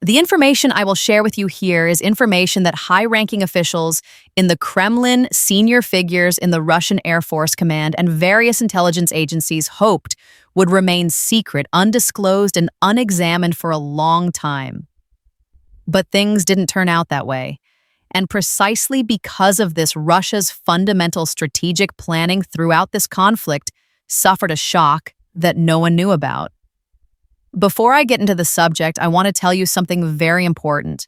The information I will share with you here is information that high-ranking officials in the Kremlin, senior figures in the Russian Air Force Command, and various intelligence agencies hoped would remain secret, undisclosed, and unexamined for a long time. But things didn't turn out that way. And precisely because of this, Russia's fundamental strategic planning throughout this conflict suffered a shock that no one knew about. Before I get into the subject, I want to tell you something very important.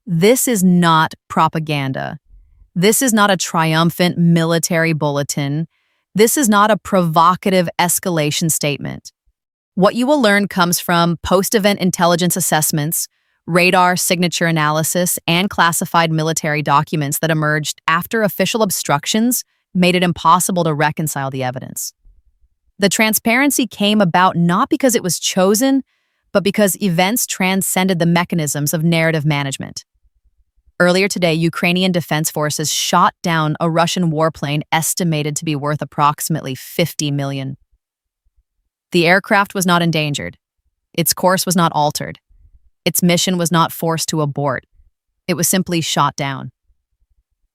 This is not propaganda. This is not a triumphant military bulletin. This is not a provocative escalation statement. What you will learn comes from post-event intelligence assessments, radar signature analysis, and classified military documents that emerged after official obstructions made it impossible to reconcile the evidence. The transparency came about not because it was chosen, but because events transcended the mechanisms of narrative management. Earlier today, Ukrainian defense forces shot down a Russian warplane estimated to be worth approximately $50 million. The aircraft was not endangered. Its course was not altered. Its mission was not forced to abort. It was simply shot down.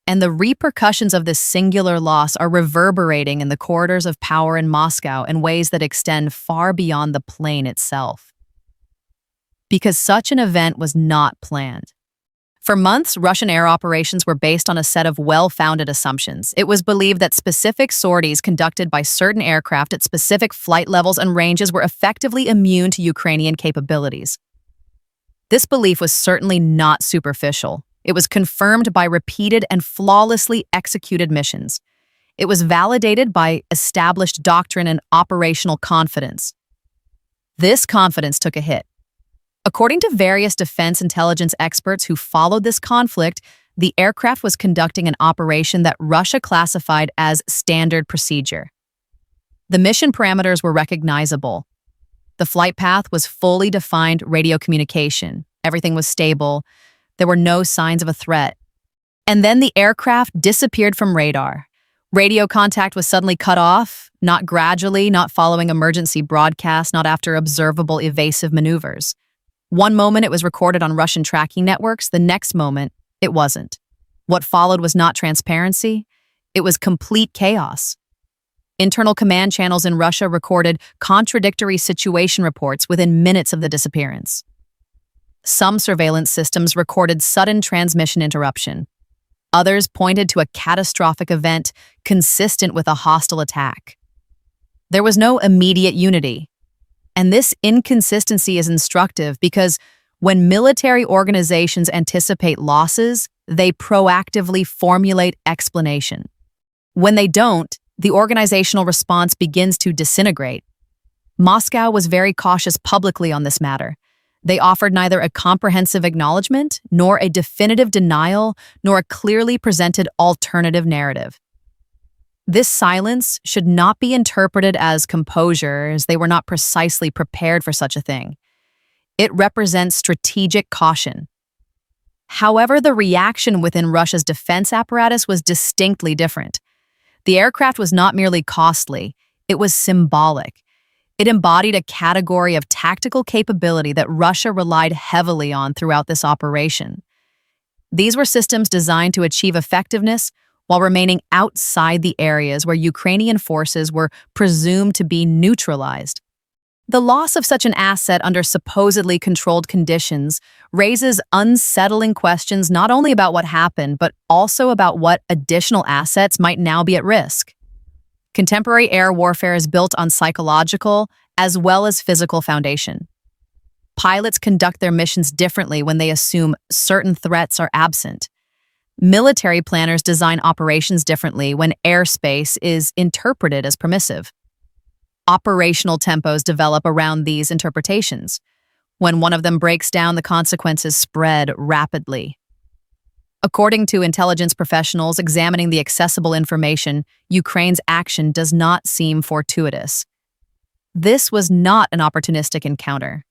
And the repercussions of this singular loss are reverberating in the corridors of power in Moscow in ways that extend far beyond the plane itself. Because such an event was not planned. For months, Russian air operations were based on a set of well-founded assumptions. It was believed that specific sorties conducted by certain aircraft at specific flight levels and ranges were effectively immune to Ukrainian capabilities. This belief was certainly not superficial. It was confirmed by repeated and flawlessly executed missions. It was validated by established doctrine and operational confidence. This confidence took a hit. According to various defense intelligence experts who followed this conflict, the aircraft was conducting an operation that Russia classified as standard procedure. The mission parameters were recognizable. The flight path was fully defined radio communication. Everything was stable. There were no signs of a threat. And then the aircraft disappeared from radar. Radio contact was suddenly cut off, not gradually, not following emergency broadcasts, not after observable evasive maneuvers. One moment it was recorded on Russian tracking networks, the next moment it wasn't. What followed was not transparency, it was complete chaos. Internal command channels in Russia recorded contradictory situation reports within minutes of the disappearance. Some surveillance systems recorded sudden transmission interruption. Others pointed to a catastrophic event consistent with a hostile attack. There was no immediate unity. And this inconsistency is instructive because when military organizations anticipate losses, they proactively formulate explanation. When they don't, the organizational response begins to disintegrate. Moscow was very cautious publicly on this matter. They offered neither a comprehensive acknowledgement, nor a definitive denial, nor a clearly presented alternative narrative. This silence should not be interpreted as composure, as they were not precisely prepared for such a thing. It represents strategic caution. However, the reaction within Russia's defense apparatus was distinctly different. The aircraft was not merely costly, it was symbolic. It embodied a category of tactical capability that Russia relied heavily on throughout this operation. These were systems designed to achieve effectiveness while remaining outside the areas where Ukrainian forces were presumed to be neutralized. The loss of such an asset under supposedly controlled conditions raises unsettling questions not only about what happened, but also about what additional assets might now be at risk. Contemporary air warfare is built on psychological as well as physical foundation. Pilots conduct their missions differently when they assume certain threats are absent. Military planners design operations differently when airspace is interpreted as permissive. Operational tempos develop around these interpretations. When one of them breaks down, the consequences spread rapidly. According to intelligence professionals examining the accessible information, Ukraine's action does not seem fortuitous. This was not an opportunistic encounter.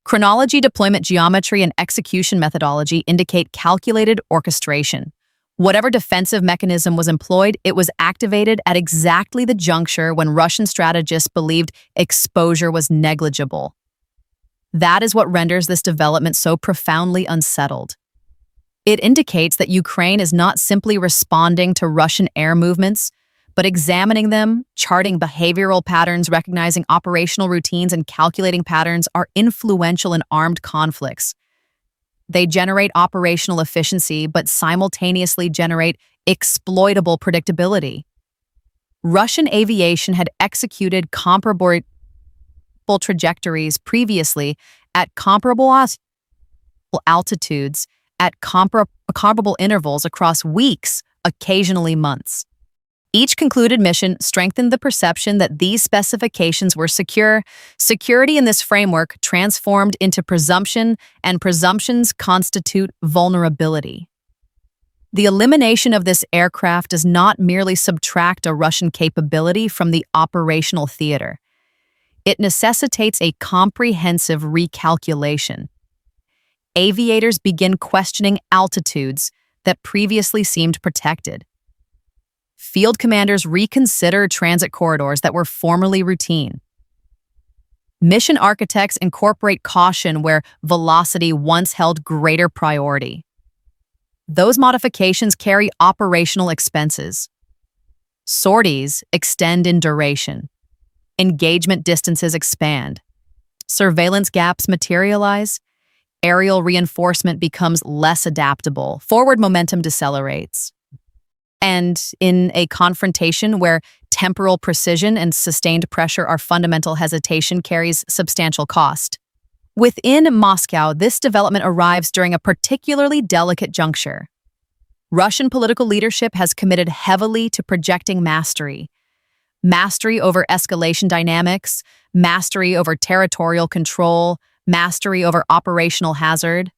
Chronology, deployment geometry, and execution methodology indicate calculated orchestration. Whatever defensive mechanism was employed, it was activated at exactly the juncture when Russian strategists believed exposure was negligible. That is what renders this development so profoundly unsettled. It indicates that Ukraine is not simply responding to Russian air movements, but examining them, charting behavioral patterns, recognizing operational routines, and calculating patterns are influential in armed conflicts. They generate operational efficiency, but simultaneously generate exploitable predictability. Russian aviation had executed comparable trajectories previously at comparable altitudes at comparable intervals across weeks, occasionally months. Each concluded mission strengthened the perception that these specifications were secure. Security in this framework transformed into presumption, and presumptions constitute vulnerability. The elimination of this aircraft does not merely subtract a Russian capability from the operational theater. It necessitates a comprehensive recalculation. Aviators begin questioning altitudes that previously seemed protected. Field commanders reconsider transit corridors that were formerly routine. Mission architects incorporate caution where velocity once held greater priority. Those modifications carry operational expenses. Sorties extend in duration. Engagement distances expand. Surveillance gaps materialize. Aerial reinforcement becomes less adaptable. Forward momentum decelerates. And in a confrontation where temporal precision and sustained pressure are fundamental, hesitation carries substantial cost. Within Moscow, this development arrives during a particularly delicate juncture. Russian political leadership has committed heavily to projecting mastery. Mastery over escalation dynamics, mastery over territorial control, mastery over operational hazard.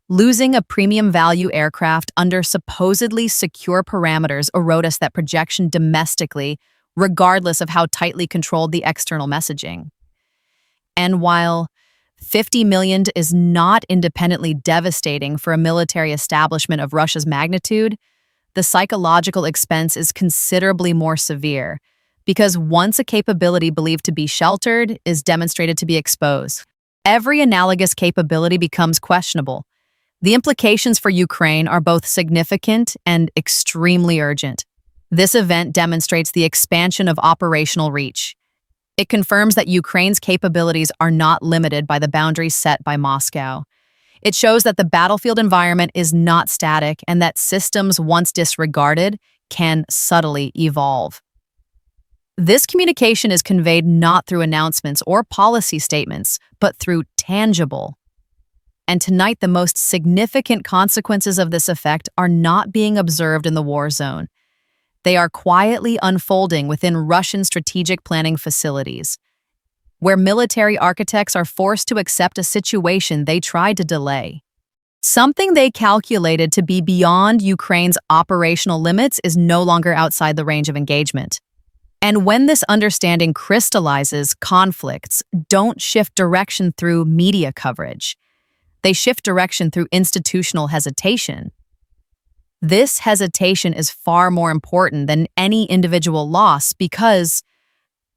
Losing a premium value aircraft under supposedly secure parameters erodes that projection domestically, regardless of how tightly controlled the external messaging. And while 50 million is not independently devastating for a military establishment of Russia's magnitude, the psychological expense is considerably more severe, because once a capability believed to be sheltered is demonstrated to be exposed, every analogous capability becomes questionable. The implications for Ukraine are both significant and extremely urgent. This event demonstrates the expansion of operational reach. It confirms that Ukraine's capabilities are not limited by the boundaries set by Moscow. It shows that the battlefield environment is not static and that systems once disregarded can subtly evolve. This communication is conveyed not through announcements or policy statements, but through tangible. And tonight, the most significant consequences of this effect are not being observed in the war zone. They are quietly unfolding within Russian strategic planning facilities, where military architects are forced to accept a situation they tried to delay. Something they calculated to be beyond Ukraine's operational limits is no longer outside the range of engagement. And when this understanding crystallizes, conflicts don't shift direction through media coverage. They shift direction through institutional hesitation. This hesitation is far more important than any individual loss because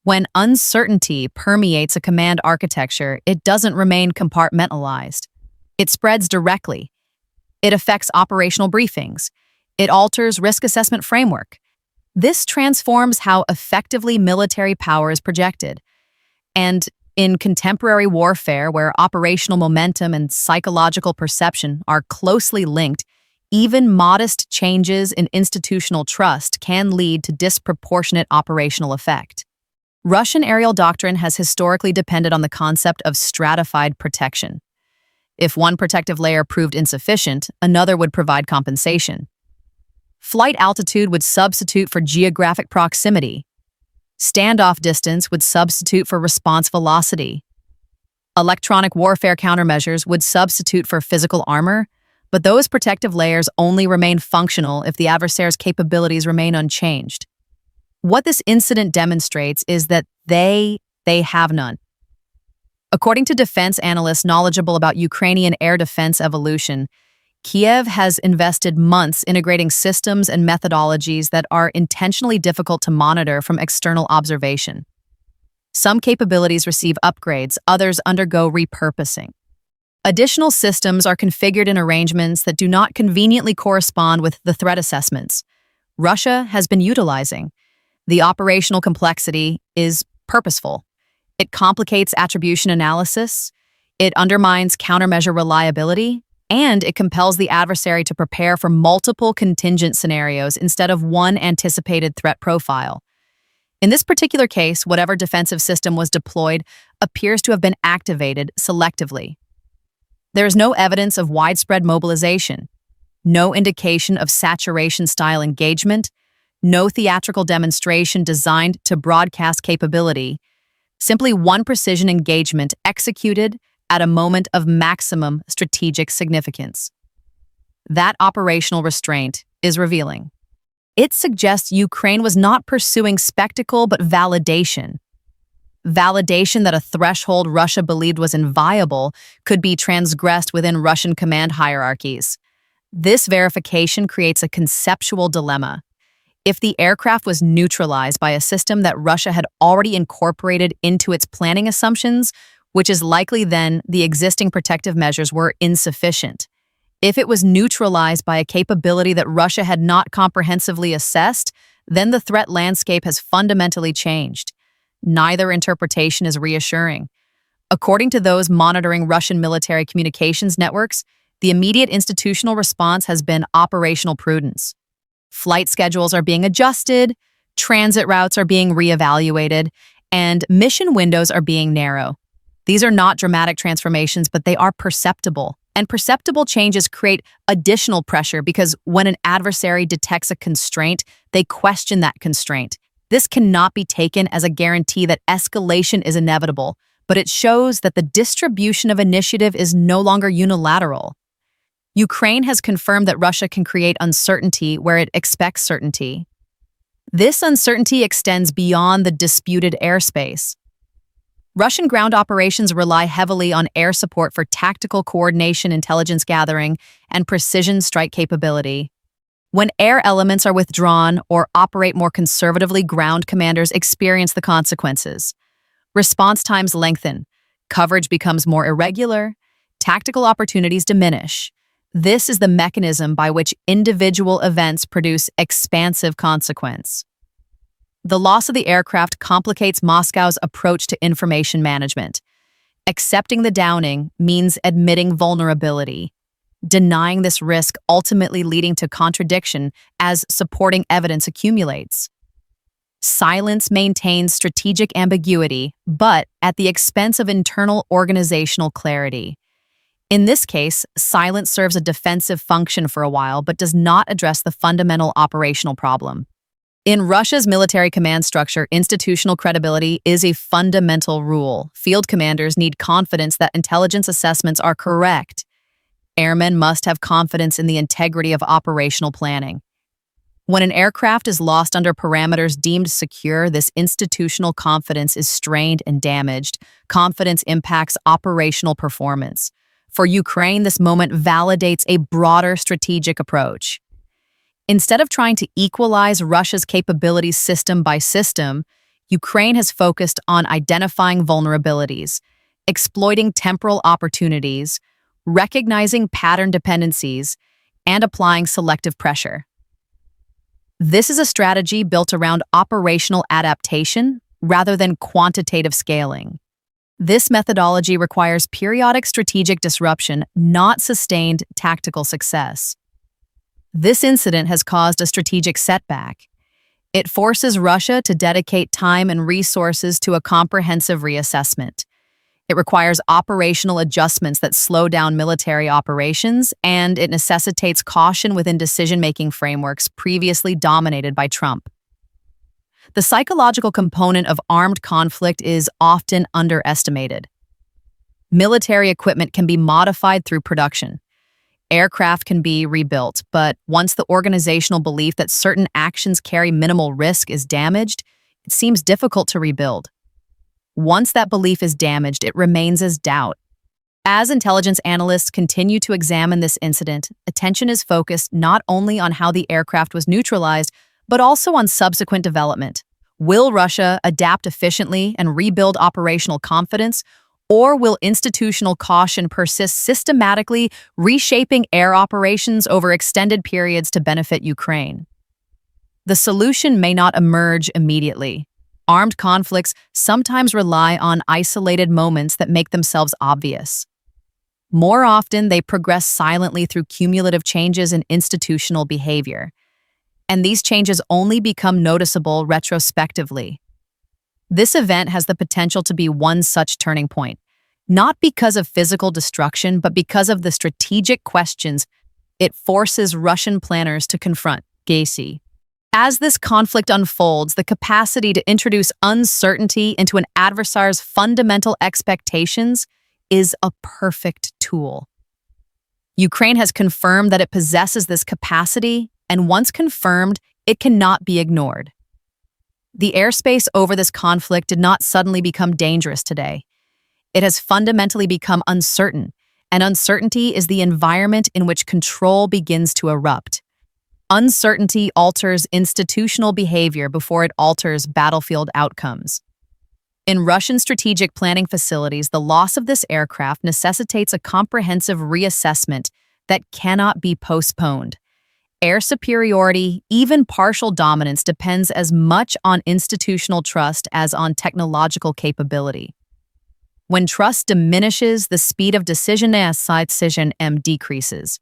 when uncertainty permeates a command architecture, it doesn't remain compartmentalized. It spreads directly. It affects operational briefings. It alters risk assessment framework. This transforms how effectively military power is projected. And in contemporary warfare, where operational momentum and psychological perception are closely linked, even modest changes in institutional trust can lead to disproportionate operational effect. Russian aerial doctrine has historically depended on the concept of stratified protection. If one protective layer proved insufficient, another would provide compensation. Flight altitude would substitute for geographic proximity. Standoff distance would substitute for response velocity. Electronic warfare countermeasures would substitute for physical armor, but those protective layers only remain functional if the adversary's capabilities remain unchanged. What this incident demonstrates is that they have none. According to defense analysts knowledgeable about Ukrainian air defense evolution, Kiev has invested months integrating systems and methodologies that are intentionally difficult to monitor from external observation. Some capabilities receive upgrades, others undergo repurposing. Additional systems are configured in arrangements that do not conveniently correspond with the threat assessments Russia has been utilizing. The operational complexity is purposeful. It complicates attribution analysis, it undermines countermeasure reliability, and it compels the adversary to prepare for multiple contingent scenarios instead of one anticipated threat profile. In this particular case, whatever defensive system was deployed appears to have been activated selectively. There is no evidence of widespread mobilization, no indication of saturation-style engagement, no theatrical demonstration designed to broadcast capability, simply one precision engagement executed at a moment of maximum strategic significance. That operational restraint is revealing. It suggests Ukraine was not pursuing spectacle but validation. Validation that a threshold Russia believed was inviolable could be transgressed within Russian command hierarchies. This verification creates a conceptual dilemma. If the aircraft was neutralized by a system that Russia had already incorporated into its planning assumptions, which is likely then the existing protective measures were insufficient. If it was neutralized by a capability that Russia had not comprehensively assessed, then the threat landscape has fundamentally changed. Neither interpretation is reassuring. According to those monitoring Russian military communications networks, the immediate institutional response has been operational prudence. Flight schedules are being adjusted, transit routes are being reevaluated, and mission windows are being narrow. These are not dramatic transformations, but they are perceptible. And perceptible changes create additional pressure because when an adversary detects a constraint, they question that constraint. This cannot be taken as a guarantee that escalation is inevitable, but it shows that the distribution of initiative is no longer unilateral. Ukraine has confirmed that Russia can create uncertainty where it expects certainty. This uncertainty extends beyond the disputed airspace. Russian ground operations rely heavily on air support for tactical coordination, intelligence gathering, and precision strike capability. When air elements are withdrawn or operate more conservatively, ground commanders experience the consequences. Response times lengthen, coverage becomes more irregular, tactical opportunities diminish. This is the mechanism by which individual events produce expansive consequence. The loss of the aircraft complicates Moscow's approach to information management. Accepting the downing means admitting vulnerability, denying this risk ultimately leading to contradiction as supporting evidence accumulates. Silence maintains strategic ambiguity, but at the expense of internal organizational clarity. In this case, silence serves a defensive function for a while, but does not address the fundamental operational problem. In Russia's military command structure, institutional credibility is a fundamental rule. Field commanders need confidence that intelligence assessments are correct. Airmen must have confidence in the integrity of operational planning. When an aircraft is lost under parameters deemed secure, this institutional confidence is strained and damaged. Confidence impacts operational performance. For Ukraine, this moment validates a broader strategic approach. Instead of trying to equalize Russia's capabilities system by system, Ukraine has focused on identifying vulnerabilities, exploiting temporal opportunities, recognizing pattern dependencies, and applying selective pressure. This is a strategy built around operational adaptation rather than quantitative scaling. This methodology requires periodic strategic disruption, not sustained tactical success. This incident has caused a strategic setback. It forces Russia to dedicate time and resources to a comprehensive reassessment. It requires operational adjustments that slow down military operations, and it necessitates caution within decision-making frameworks previously dominated by Trump. The psychological component of armed conflict is often underestimated. Military equipment can be modified through production. Aircraft can be rebuilt, but once the organizational belief that certain actions carry minimal risk is damaged, it seems difficult to rebuild. Once that belief is damaged, it remains as doubt. As intelligence analysts continue to examine this incident, attention is focused not only on how the aircraft was neutralized, but also on subsequent development. Will Russia adapt efficiently and rebuild operational confidence, or will institutional caution persist, systematically reshaping air operations over extended periods to benefit Ukraine? The solution may not emerge immediately. Armed conflicts sometimes rely on isolated moments that make themselves obvious. More often, they progress silently through cumulative changes in institutional behavior. And these changes only become noticeable retrospectively. This event has the potential to be one such turning point, not because of physical destruction, but because of the strategic questions it forces Russian planners to confront. Gacy. As this conflict unfolds, the capacity to introduce uncertainty into an adversary's fundamental expectations is a perfect tool. Ukraine has confirmed that it possesses this capacity, and once confirmed, it cannot be ignored. The airspace over this conflict did not suddenly become dangerous today. It has fundamentally become uncertain, and uncertainty is the environment in which control begins to erupt. Uncertainty alters institutional behavior before it alters battlefield outcomes. In Russian strategic planning facilities, the loss of this aircraft necessitates a comprehensive reassessment that cannot be postponed. Air superiority, even partial dominance, depends as much on institutional trust as on technological capability. When trust diminishes, the speed of decision M decreases.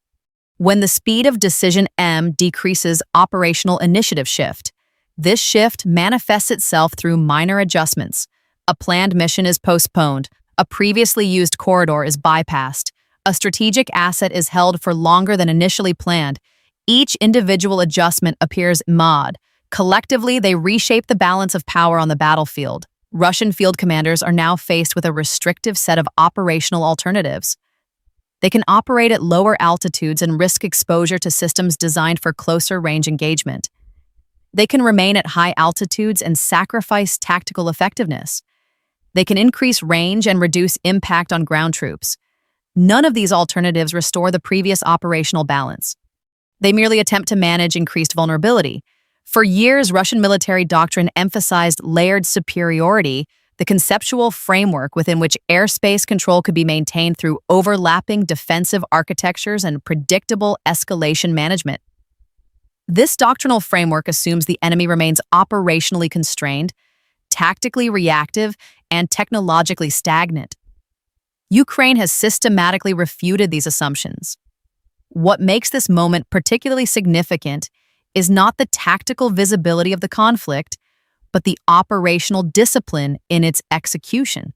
When the speed of decision M decreases, operational initiative shift. This shift manifests itself through minor adjustments. A planned mission is postponed. A previously used corridor is bypassed. A strategic asset is held for longer than initially planned. Each individual adjustment appears mod. Collectively, they reshape the balance of power on the battlefield. Russian field commanders are now faced with a restrictive set of operational alternatives. They can operate at lower altitudes and risk exposure to systems designed for closer range engagement. They can remain at high altitudes and sacrifice tactical effectiveness. They can increase range and reduce impact on ground troops. None of these alternatives restore the previous operational balance. They merely attempt to manage increased vulnerability. For years, Russian military doctrine emphasized layered superiority, the conceptual framework within which airspace control could be maintained through overlapping defensive architectures and predictable escalation management. This doctrinal framework assumes the enemy remains operationally constrained, tactically reactive, and technologically stagnant. Ukraine has systematically refuted these assumptions. What makes this moment particularly significant is not the tactical visibility of the conflict, but the operational discipline in its execution.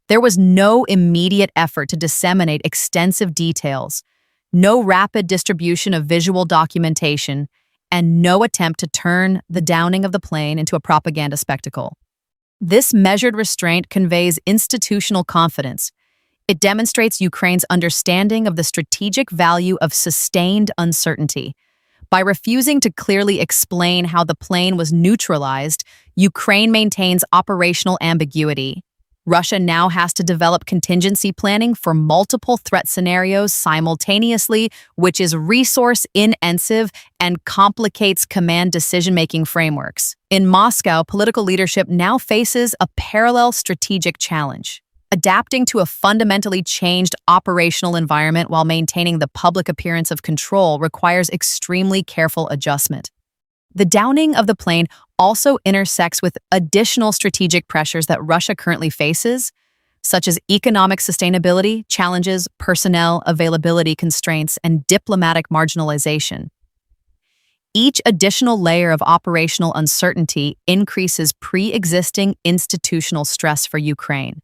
There was no immediate effort to disseminate extensive details, no rapid distribution of visual documentation, and no attempt to turn the downing of the plane into a propaganda spectacle. This measured restraint conveys institutional confidence. It demonstrates Ukraine's understanding of the strategic value of sustained uncertainty. By refusing to clearly explain how the plane was neutralized, Ukraine maintains operational ambiguity. Russia now has to develop contingency planning for multiple threat scenarios simultaneously, which is resource-intensive and complicates command decision-making frameworks. In Moscow, political leadership now faces a parallel strategic challenge. Adapting to a fundamentally changed operational environment while maintaining the public appearance of control requires extremely careful adjustment. The downing of the plane also intersects with additional strategic pressures that Russia currently faces, such as economic sustainability challenges, personnel availability constraints, and diplomatic marginalization. Each additional layer of operational uncertainty increases pre-existing institutional stress for Ukraine.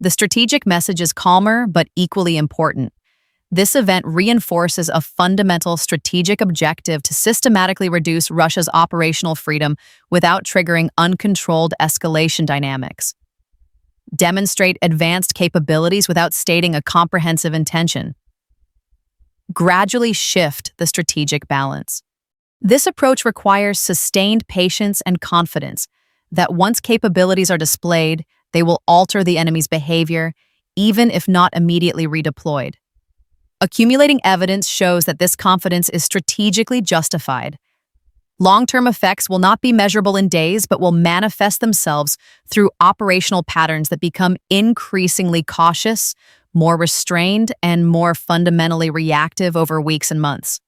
The strategic message is calmer but equally important. This event reinforces a fundamental strategic objective to systematically reduce Russia's operational freedom without triggering uncontrolled escalation dynamics. Demonstrate advanced capabilities without stating a comprehensive intention. Gradually shift the strategic balance. This approach requires sustained patience and confidence that once capabilities are displayed, they will alter the enemy's behavior, even if not immediately redeployed. Accumulating evidence shows that this confidence is strategically justified. Long-term effects will not be measurable in days, but will manifest themselves through operational patterns that become increasingly cautious, more restrained, and more fundamentally reactive over weeks and months.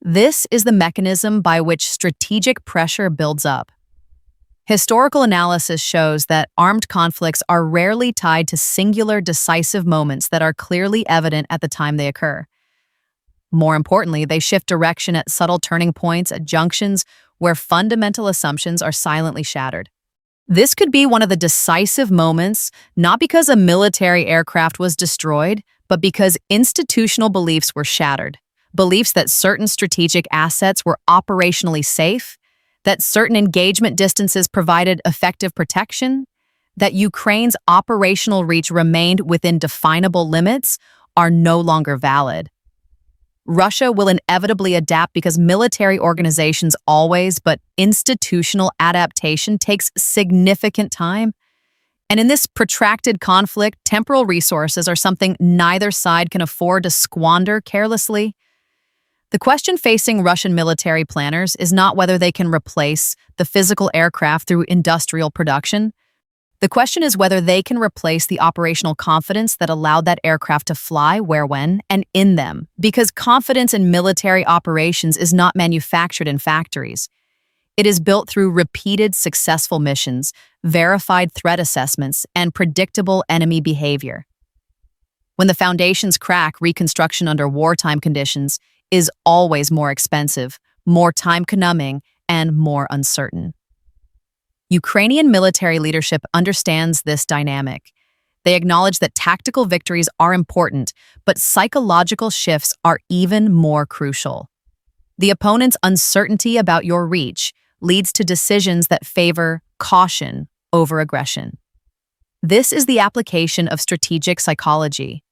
This is the mechanism by which strategic pressure builds up. Historical analysis shows that armed conflicts are rarely tied to singular decisive moments that are clearly evident at the time they occur. More importantly, they shift direction at subtle turning points, at junctions where fundamental assumptions are silently shattered. This could be one of the decisive moments, not because a military aircraft was destroyed, but because institutional beliefs were shattered. Beliefs that certain strategic assets were operationally safe, that certain engagement distances provided effective protection, that Ukraine's operational reach remained within definable limits are no longer valid. Russia will inevitably adapt because military organizations always, but institutional adaptation takes significant time. And in this protracted conflict, temporal resources are something neither side can afford to squander carelessly. The question facing Russian military planners is not whether they can replace the physical aircraft through industrial production. The question is whether they can replace the operational confidence that allowed that aircraft to fly where, when, and in them, because confidence in military operations is not manufactured in factories. It is built through repeated successful missions, verified threat assessments, and predictable enemy behavior. When the foundations crack, reconstruction under wartime conditions is always more expensive, more time-consuming, and more uncertain. Ukrainian military leadership understands this dynamic. They acknowledge that tactical victories are important, but psychological shifts are even more crucial. The opponent's uncertainty about your reach leads to decisions that favor caution over aggression. This is the application of strategic psychology.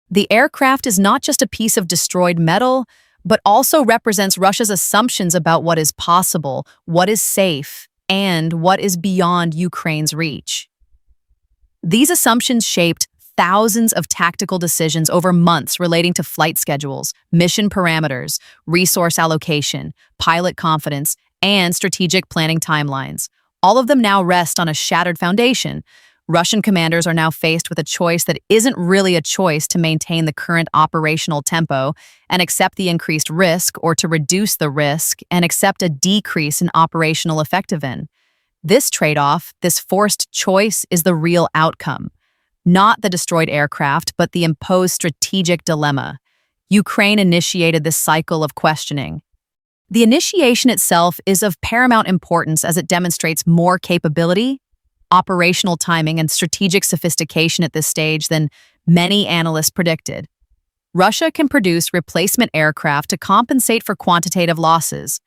The aircraft is not just a piece of destroyed metal, but also represents Russia's assumptions about what is possible, what is safe, and what is beyond Ukraine's reach. These assumptions shaped thousands of tactical decisions over months relating to flight schedules, mission parameters, resource allocation, pilot confidence, and strategic planning timelines. All of them now rest on a shattered foundation. Russian commanders are now faced with a choice that isn't really a choice to maintain the current operational tempo and accept the increased risk, or to reduce the risk and accept a decrease in operational effectiveness. This trade-off, this forced choice, is the real outcome. Not the destroyed aircraft, but the imposed strategic dilemma. Ukraine initiated this cycle of questioning. The initiation itself is of paramount importance as it demonstrates more capability, operational timing, and strategic sophistication at this stage than many analysts predicted. Russia can produce replacement aircraft to compensate for quantitative losses.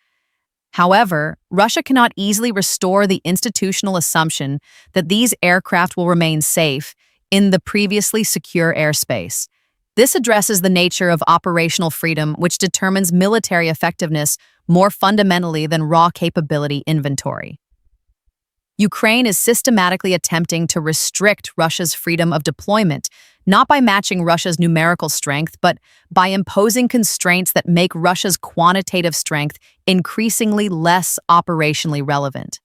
However, Russia cannot easily restore the institutional assumption that these aircraft will remain safe in the previously secure airspace. This addresses the nature of operational freedom, which determines military effectiveness more fundamentally than raw capability inventory. Ukraine is systematically attempting to restrict Russia's freedom of deployment, not by matching Russia's numerical strength, but by imposing constraints that make Russia's quantitative strength increasingly less operationally relevant.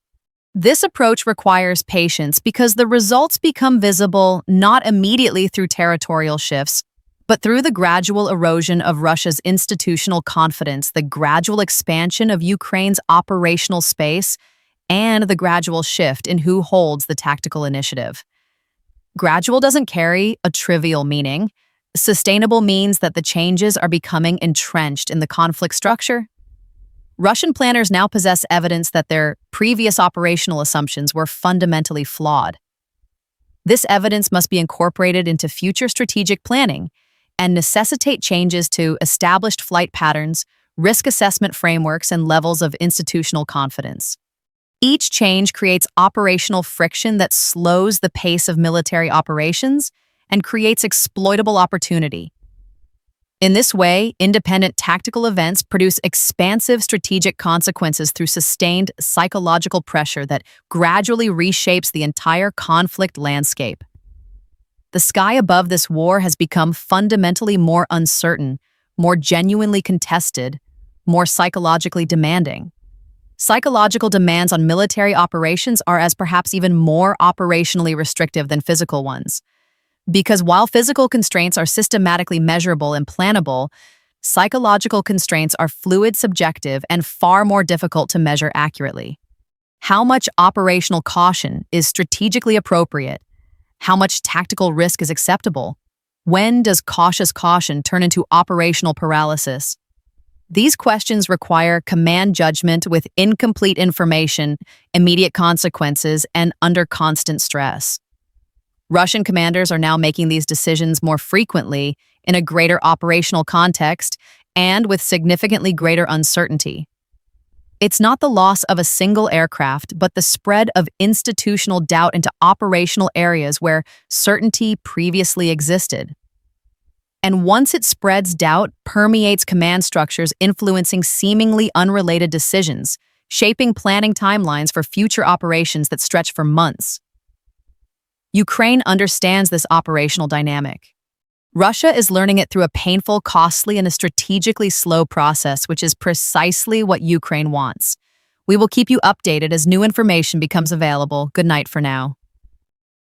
This approach requires patience because the results become visible not immediately through territorial shifts, but through the gradual erosion of Russia's institutional confidence, the gradual expansion of Ukraine's operational space, and the gradual shift in who holds the tactical initiative. Gradual doesn't carry a trivial meaning. Sustainable means that the changes are becoming entrenched in the conflict structure. Russian planners now possess evidence that their previous operational assumptions were fundamentally flawed. This evidence must be incorporated into future strategic planning and necessitate changes to established flight patterns, risk assessment frameworks, and levels of institutional confidence. Each change creates operational friction that slows the pace of military operations and creates exploitable opportunity. In this way, independent tactical events produce expansive strategic consequences through sustained psychological pressure that gradually reshapes the entire conflict landscape. The sky above this war has become fundamentally more uncertain, more genuinely contested, more psychologically demanding. Psychological demands on military operations are as perhaps even more operationally restrictive than physical ones. Because while physical constraints are systematically measurable and plannable, psychological constraints are fluid, subjective, and far more difficult to measure accurately. How much operational caution is strategically appropriate? How much tactical risk is acceptable? When does cautious caution turn into operational paralysis? These questions require command judgment with incomplete information, immediate consequences, and under constant stress. Russian commanders are now making these decisions more frequently in a greater operational context and with significantly greater uncertainty. It's not the loss of a single aircraft, but the spread of institutional doubt into operational areas where certainty previously existed. And once it spreads, doubt permeates command structures, influencing seemingly unrelated decisions, shaping planning timelines for future operations that stretch for months. Ukraine understands this operational dynamic. Russia is learning it through a painful, costly, and a strategically slow process, which is precisely what Ukraine wants. We will keep you updated as new information becomes available. Good night for now.